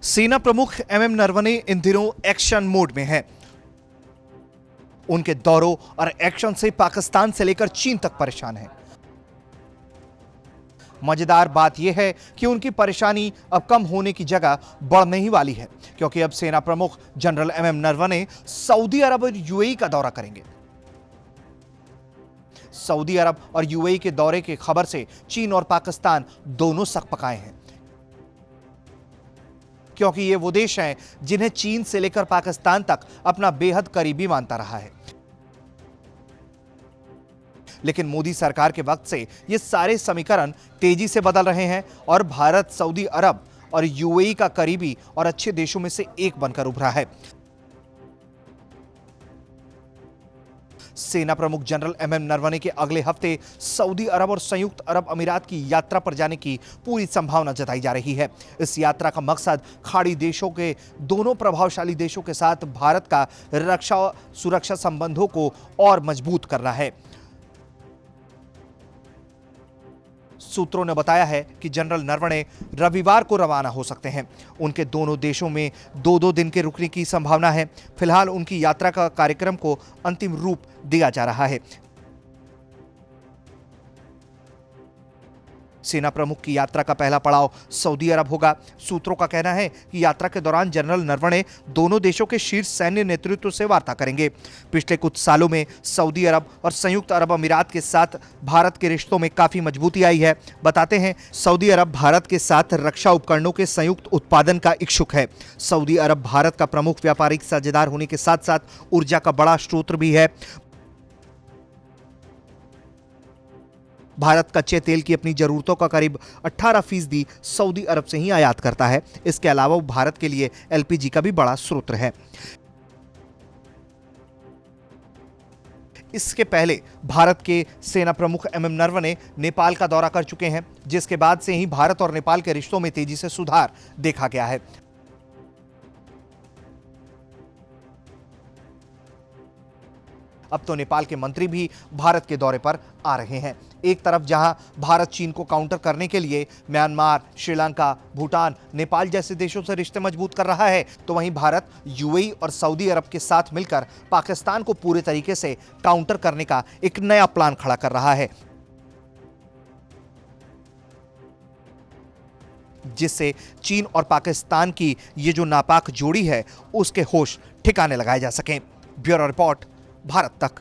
सेना प्रमुख एमएम नरवणे इन दिनों एक्शन मोड में हैं। उनके दौरों और एक्शन से पाकिस्तान से लेकर चीन तक परेशान हैं। मजेदार बात यह है कि उनकी परेशानी अब कम होने की जगह बढ़ने ही वाली है, क्योंकि अब सेना प्रमुख जनरल एमएम नरवणे सऊदी अरब और यूएई का दौरा करेंगे। सऊदी अरब और यूएई के दौरे की खबर से चीन और पाकिस्तान दोनों सकपकाए हैं, क्योंकि ये वो देश हैं जिन्हें चीन से लेकर पाकिस्तान तक अपना बेहद करीबी मानता रहा है। लेकिन मोदी सरकार के वक्त से ये सारे समीकरण तेजी से बदल रहे हैं और भारत सऊदी अरब और यूएई का करीबी और अच्छे देशों में से एक बनकर उभरा है। सेना प्रमुख जनरल एमएम नरवणे के अगले हफ्ते सऊदी अरब और संयुक्त अरब अमीरात की यात्रा पर जाने की पूरी संभावना जताई जा रही है। इस यात्रा का मकसद खाड़ी देशों के दोनों प्रभावशाली देशों के साथ भारत का रक्षा सुरक्षा संबंधों को और मजबूत करना है। सूत्रों ने बताया है कि जनरल नरवणे रविवार को रवाना हो सकते हैं। उनके दोनों देशों में 2-2 दिन के रुकने की संभावना है। फिलहाल उनकी यात्रा का कार्यक्रम को अंतिम रूप दिया जा रहा है। सेना प्रमुख की यात्रा का पहला पड़ाव सऊदी अरब होगा। सूत्रों का कहना है कि यात्रा के दौरान जनरल नरवणे दोनों देशों के शीर्ष सैन्य नेतृत्व से वार्ता करेंगे। पिछले कुछ सालों में सऊदी अरब और संयुक्त अरब अमीरात के साथ भारत के रिश्तों में काफी मजबूती आई है। बताते हैं, सऊदी अरब भारत के साथ रक्षा उपकरणों के संयुक्त उत्पादन का इच्छुक है। सऊदी अरब भारत का प्रमुख व्यापारिक साझेदार होने के साथ साथ ऊर्जा का बड़ा स्रोत भी है। भारत कच्चे तेल की अपनी जरूरतों का करीब 18% सऊदी अरब से ही आयात करता है। इसके अलावा भारत के लिए एलपीजी का भी बड़ा स्रोत है। इसके पहले भारत के सेना प्रमुख एमएम नरवणे नेपाल का दौरा कर चुके हैं, जिसके बाद से ही भारत और नेपाल के रिश्तों में तेजी से सुधार देखा गया है। अब तो नेपाल के मंत्री भी भारत के दौरे पर आ रहे हैं। एक तरफ जहां भारत चीन को काउंटर करने के लिए म्यांमार, श्रीलंका, भूटान, नेपाल जैसे देशों से रिश्ते मजबूत कर रहा है, तो वहीं भारत यूएई और सऊदी अरब के साथ मिलकर पाकिस्तान को पूरे तरीके से काउंटर करने का एक नया प्लान खड़ा कर रहा है, जिससे चीन और पाकिस्तान की ये जो नापाक जोड़ी है उसके होश ठिकाने लगाए जा सकें। ब्यूरो रिपोर्ट, भारत तक।